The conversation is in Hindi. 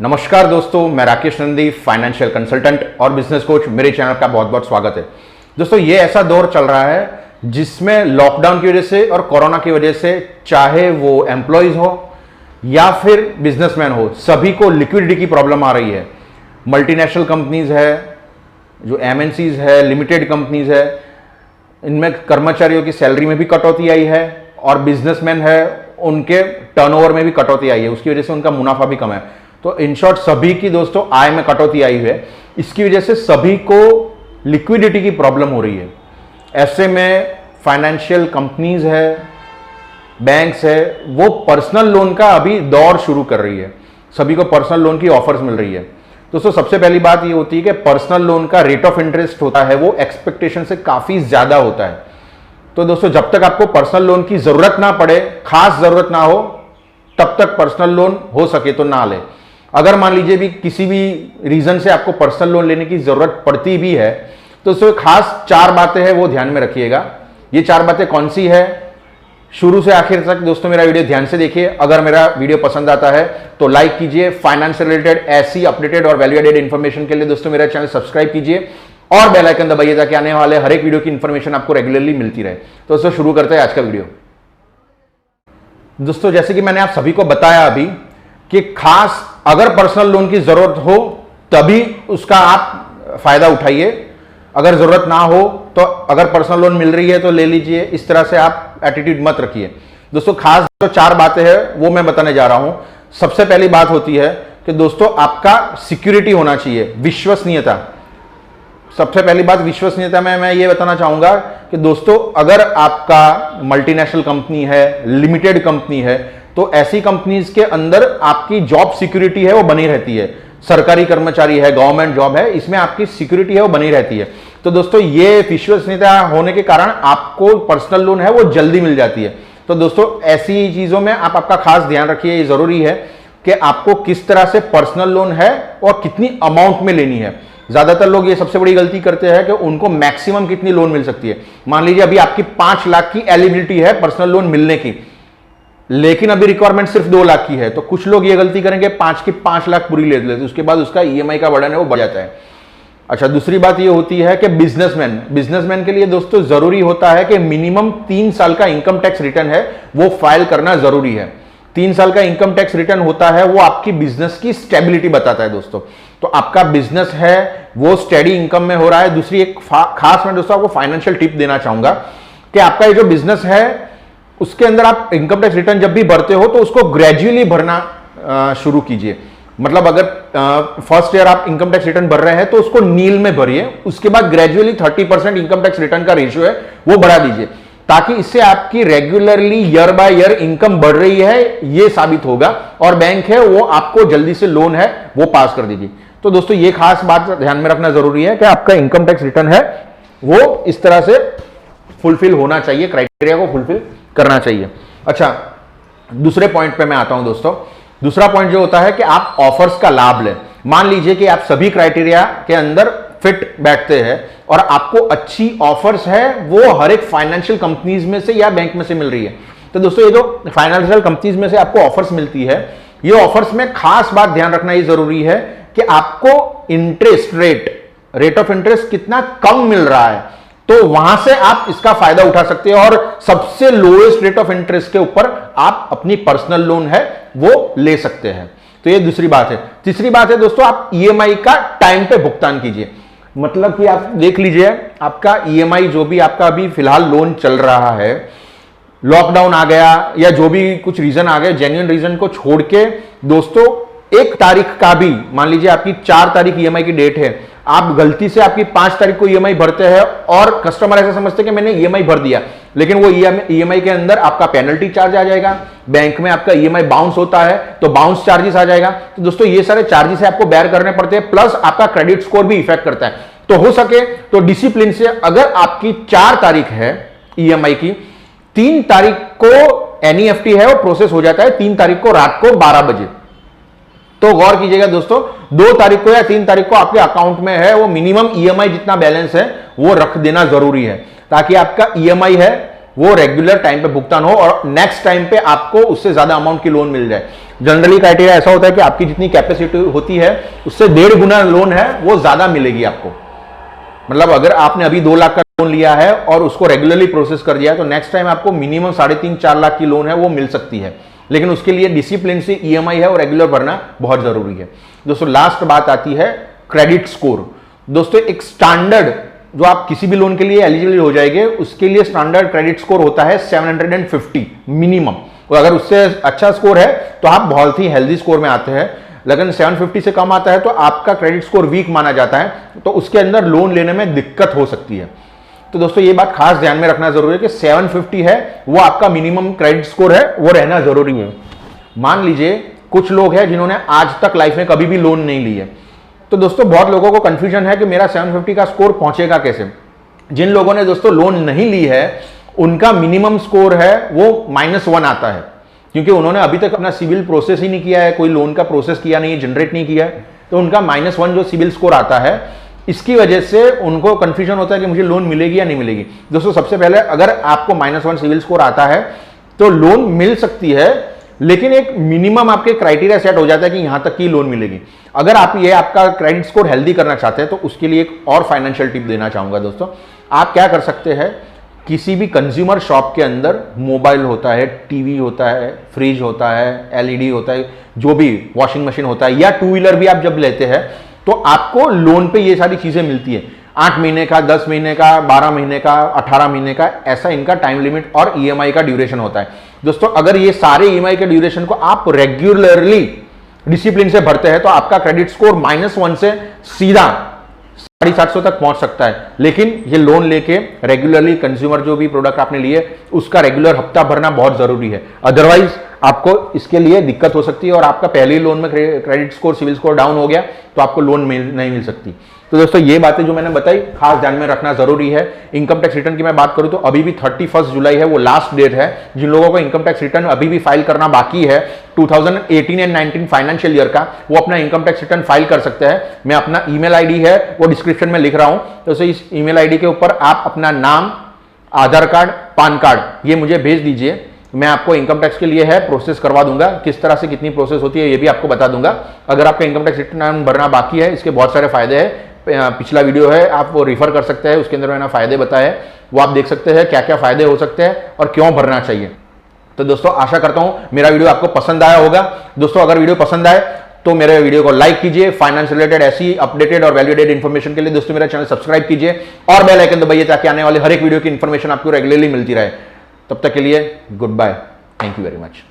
नमस्कार दोस्तों, मैं राकेश नंदी, फाइनेंशियल कंसल्टेंट और बिजनेस कोच। मेरे चैनल का बहुत बहुत स्वागत है। दोस्तों, ये ऐसा दौर चल रहा है जिसमें लॉकडाउन की वजह से और कोरोना की वजह से चाहे वो एम्प्लॉयज हो या फिर बिजनेसमैन हो, सभी को लिक्विडिटी की प्रॉब्लम आ रही है। मल्टीनेशनल कंपनीज है, जो एमएनसीज है, लिमिटेड कंपनीज है, इनमें कर्मचारियों की सैलरी में भी कटौती आई है और बिजनेसमैन है उनके टर्नओवर में भी कटौती आई है। उसकी वजह से उनका मुनाफा भी कम है। तो इन शॉर्ट सभी की दोस्तों आय में कटौती आई है। इसकी वजह से सभी को लिक्विडिटी की प्रॉब्लम हो रही है। ऐसे में फाइनेंशियल कंपनीज है, बैंक्स है, वो पर्सनल लोन का अभी दौर शुरू कर रही है। सभी को पर्सनल लोन की ऑफर्स मिल रही है। दोस्तों, सबसे पहली बात ये होती है कि पर्सनल लोन का रेट ऑफ इंटरेस्ट होता है वो एक्सपेक्टेशन से काफी ज्यादा होता है। तो दोस्तों, जब तक आपको पर्सनल लोन की जरूरत ना पड़े, खास जरूरत ना हो, तब तक पर्सनल लोन हो सके तो ना ले। अगर मान लीजिए भी किसी भी रीजन से आपको पर्सनल लोन लेने की जरूरत पड़ती भी है तो उसमें खास 4 बातें हैं, वो ध्यान में रखिएगा। ये 4 बातें कौन सी है, शुरू से आखिर तक दोस्तों मेरा वीडियो ध्यान से देखिए। अगर मेरा वीडियो पसंद आता है तो लाइक कीजिए। फाइनेंस से रिलेटेड ऐसी अपडेटेड और वैल्यू एडेड इंफॉर्मेशन के लिए दोस्तों मेरा चैनल सब्सक्राइब कीजिए और बेल आइकन दबाइए ताकि आने वाले हर एक वीडियो की इंफॉर्मेशन आपको रेगुलरली मिलती रहे। तो दोस्तों शुरू करते हैं आज का वीडियो। दोस्तों, जैसे कि मैंने आप सभी को बताया अभी कि खास अगर पर्सनल लोन की जरूरत हो तभी उसका आप फायदा उठाइए। अगर जरूरत ना हो तो अगर पर्सनल लोन मिल रही है तो ले लीजिए। इस तरह से आप एटीट्यूड मत रखिए। दोस्तों, खास जो 4 बातें हैं वो मैं बताने जा रहा हूं। सबसे पहली बात होती है कि दोस्तों आपका सिक्योरिटी होना चाहिए, विश्वसनीयता। सबसे पहली बात विश्वसनीयता में मैं ये बताना चाहूंगा कि दोस्तों अगर आपका मल्टीनेशनल कंपनी है, लिमिटेड कंपनी है, तो ऐसी कंपनीज के अंदर आपकी जॉब सिक्योरिटी है वो बनी रहती है। सरकारी कर्मचारी है, गवर्नमेंट जॉब है, इसमें आपकी सिक्योरिटी है वो बनी रहती है। तो दोस्तों ये विश्वसनीयता होने के कारण आपको पर्सनल लोन है वो जल्दी मिल जाती है। तो दोस्तों ऐसी चीजों में आप आपका खास ध्यान रखिए। ये जरूरी है कि आपको किस तरह से पर्सनल लोन है और कितनी अमाउंट में लेनी है। ज्यादातर लोग ये सबसे बड़ी गलती करते हैं कि उनको मैक्सिमम कितनी लोन मिल सकती है। मान लीजिए अभी आपकी 5 लाख की एलिजिबिलिटी है पर्सनल लोन मिलने की, लेकिन अभी रिक्वायरमेंट सिर्फ 2 लाख की है। तो कुछ लोग ये गलती करेंगे 5 लाख पूरी ले लेते, उसके बाद उसका ईएमआई का बर्डन है वो बढ़ जाता है। अच्छा, दूसरी बात ये होती है कि बिजनेसमैन के लिए दोस्तों जरूरी होता है कि मिनिमम 3 साल का इनकम टैक्स रिटर्न है वो फाइल करना जरूरी है। 3 साल का इनकम टैक्स रिटर्न होता है वो आपकी बिजनेस की स्टेबिलिटी बताता है दोस्तों। तो आपका बिजनेस है वो स्टेडी इनकम में हो रहा है। दूसरी एक खास मैं दोस्तों आपको फाइनेंशियल टिप देना चाहूंगा कि आपका ये जो बिजनेस है उसके अंदर आप इनकम टैक्स रिटर्न जब भी भरते हो तो उसको ग्रेजुअली भरना शुरू कीजिए। मतलब अगर फर्स्ट ईयर आप इनकम टैक्स रिटर्न भर रहे हैं तो उसको नील में भरिए, उसके बाद ग्रेजुअली 30% इनकम टैक्स रिटर्न का रेशियो है वो बढ़ा दीजिए, ताकि इससे आपकी regularly year by year income बढ़ रही है ये साबित होगा और बैंक है वो आपको जल्दी से लोन है वो पास कर दीजिए। तो दोस्तों ये खास बात ध्यान में रखना जरूरी है कि आपका इनकम टैक्स रिटर्न है वो इस तरह से फुलफिल होना चाहिए, क्राइटेरिया को फुलफिल करना चाहिए। अच्छा, दूसरे पॉइंट पे मैं आता हूं दोस्तों। दूसरा पॉइंट जो होता है कि आप ऑफर्स का लाभ लें। मान लीजिए कि आप सभी क्राइटेरिया के अंदर फिट बैठते हैं और आपको अच्छी ऑफर्स है वो हर एक फाइनेंशियल कंपनीज में से या बैंक में से मिल रही है। तो दोस्तों ये जो फाइनेंशियल कंपनीज में से आपको ऑफर्स मिलती है, ये ऑफर्स में खास बात ध्यान रखना ये जरूरी है कि आपको इंटरेस्ट रेट ऑफ इंटरेस्ट कितना कम मिल रहा है, तो वहां से आप इसका फायदा उठा सकते हैं और सबसे लोएस्ट रेट ऑफ इंटरेस्ट के ऊपर आप अपनी पर्सनल लोन है वो ले सकते हैं। तो ये दूसरी बात है। तीसरी बात है दोस्तों, आप ईएमआई का टाइम पे भुगतान कीजिए। मतलब कि आप देख लीजिए आपका ईएमआई जो भी आपका अभी फिलहाल लोन चल रहा है, लॉकडाउन आ गया या जो भी कुछ रीजन आ गया, जेन्युइन रीजन को छोड़ के दोस्तों 1 तारीख का भी, मान लीजिए आपकी 4 तारीख ईएमआई की डेट है, आप गलती से आपकी 5 तारीख को ईएमआई भरते हैं और कस्टमर ऐसा समझते हैं कि मैंने ईएमआई भर दिया, लेकिन वो ईएमआई के अंदर आपका पेनल्टी चार्ज आ जाएगा, बैंक में आपका ईएमआई बाउंस होता है तो बाउंस चार्जेस आ जाएगा। तो दोस्तों ये सारे चार्जेस आपको बेयर करने पड़ते हैं, प्लस आपका क्रेडिट स्कोर भी इफेक्ट करता है। तो हो सके तो डिसिप्लिन से, अगर आपकी 4 तारीख है ईएमआई की, 3 तारीख को एनईएफटी है वो प्रोसेस हो जाता है 3 तारीख को रात को 12 बजे। तो गौर कीजिएगा दोस्तों, 2 तारीख को या 3 तारीख को आपके अकाउंट में है वो मिनिमम ईएमआई जितना बैलेंस है वो रख देना जरूरी है, ताकि आपका ईएमआई है वो रेगुलर टाइम पे भुगतान हो और नेक्स्ट टाइम पे आपको उससे ज्यादा अमाउंट की लोन मिल जाए। जनरली क्राइटेरिया ऐसा होता है कि आपकी जितनी कैपेसिटी होती है उससे 1.5 गुना लोन है वो ज्यादा मिलेगी आपको। मतलब अगर आपने अभी 2 लाख का लोन लिया है और उसको रेगुलरली प्रोसेस कर दिया है तो नेक्स्ट टाइम आपको मिनिमम 3.5-4 लाख की लोन है वो मिल सकती है, लेकिन उसके लिए डिसिप्लिन से ईएमआई है और रेगुलर भरना बहुत जरूरी है। दोस्तों लास्ट बात आती है क्रेडिट स्कोर। दोस्तों एक स्टैंडर्ड जो आप किसी भी लोन के लिए एलिजिबल हो जाएंगे उसके लिए स्टैंडर्ड क्रेडिट स्कोर होता है 750 मिनिमम। तो अगर उससे अच्छा स्कोर है तो आप बहुत ही हेल्दी स्कोर में आते हैं, लेकिन 750 से कम आता है तो आपका क्रेडिट स्कोर वीक माना जाता है, तो उसके अंदर लोन लेने में दिक्कत हो सकती है। तो दोस्तों ये बात खास ध्यान में रखना जरूरी है कि 750 है वो आपका मिनिमम क्रेडिट स्कोर है, वो रहना जरूरी है। मान लीजिए कुछ लोग हैं जिन्होंने आज तक लाइफ में कभी भी लोन नहीं ली है, तो दोस्तों बहुत लोगों को कंफ्यूजन है कि मेरा 750 का स्कोर पहुंचेगा कैसे। जिन लोगों ने दोस्तों लोन नहीं ली है उनका मिनिमम स्कोर है वो -1 आता है, क्योंकि उन्होंने अभी तक अपना सिविल प्रोसेस ही नहीं किया है, कोई लोन का प्रोसेस किया नहीं, जनरेट नहीं किया है, तो उनका -1 जो सिविल स्कोर आता है, इसकी वजह से उनको कंफ्यूजन होता है कि मुझे लोन मिलेगी या नहीं मिलेगी। दोस्तों सबसे पहले अगर आपको -1 सिविल स्कोर आता है तो लोन मिल सकती है, लेकिन एक मिनिमम आपके क्राइटेरिया सेट हो जाता है कि यहां तक की लोन मिलेगी। अगर आप ये आपका क्रेडिट स्कोर हेल्दी करना चाहते हैं तो उसके लिए एक और फाइनेंशियल टिप देना चाहूंगा दोस्तों। आप क्या कर सकते हैं, किसी भी कंज्यूमर शॉप के अंदर मोबाइल होता है, टीवी होता है, फ्रिज होता है, एलईडी होता है, जो भी वॉशिंग मशीन होता है, या 2 व्हीलर भी आप जब लेते हैं तो आपको लोन पे ये सारी चीजें मिलती है। 8 महीने का, 10 महीने का, 12 महीने का, 18 महीने का, ऐसा इनका टाइम लिमिट और ईएमआई का ड्यूरेशन होता है। दोस्तों अगर ये सारे ईएमआई के ड्यूरेशन को आप रेगुलरली डिसिप्लिन से भरते हैं तो आपका क्रेडिट स्कोर -1 से सीधा 750 तक पहुंच सकता है। लेकिन ये लोन लेके रेगुलरली कंज्यूमर जो भी प्रोडक्ट आपने लिए उसका रेगुलर हफ्ता भरना बहुत जरूरी है, अदरवाइज आपको इसके लिए दिक्कत हो सकती है और आपका पहले ही लोन में credit score, CIBIL score down हो गया तो आपको लोन नहीं मिल सकती। तो दोस्तों ये बातें जो मैंने बताई खास ध्यान में रखना जरूरी है। इनकम टैक्स रिटर्न की मैं बात करूं तो अभी भी 31 जुलाई है वो लास्ट डेट है। जिन लोगों को इनकम टैक्स रिटर्न अभी भी फाइल करना बाकी है 2018 एंड 19 फाइनेंशियल ईयर का, वो अपना इनकम टैक्स रिटर्न फाइल कर सकते हैं। मैं अपना ईमेल आईडी है वो डिस्क्रिप्शन में लिख रहा हूं, तो इस ईमेल आईडी के ऊपर आप अपना नाम, आधार कार्ड, पान कार्ड ये मुझे भेज दीजिए। मैं आपको इनकम टैक्स के लिए है प्रोसेस करवा दूंगा, किस तरह से कितनी प्रोसेस होती है ये भी आपको बता दूंगा। अगर आपका इनकम टैक्स रिटर्न भरना बाकी है, इसके बहुत सारे फायदे हैं, पिछला वीडियो है आप वो रिफर कर सकते हैं, उसके अंदर मैंने फायदे बताए, वो आप देख सकते हैं क्या क्या फायदे हो सकते हैं और क्यों भरना चाहिए। तो दोस्तों आशा करता हूं मेरा वीडियो आपको पसंद आया होगा। दोस्तों अगर वीडियो पसंद आए तो मेरे वीडियो को लाइक कीजिए। फाइनेंस रिलेटेड ऐसी अपडेटेड और वैल्यूडेड इन्फॉर्मेशन के लिए दोस्तों मेरा चैनल सब्सक्राइब कीजिए और बेल आइकन दबाइए ताकि आने वाले हर एक वीडियो की इन्फॉर्मेशन आपको रेगुलरली मिलती रहे। तब तक के लिए goodbye, thank you very much.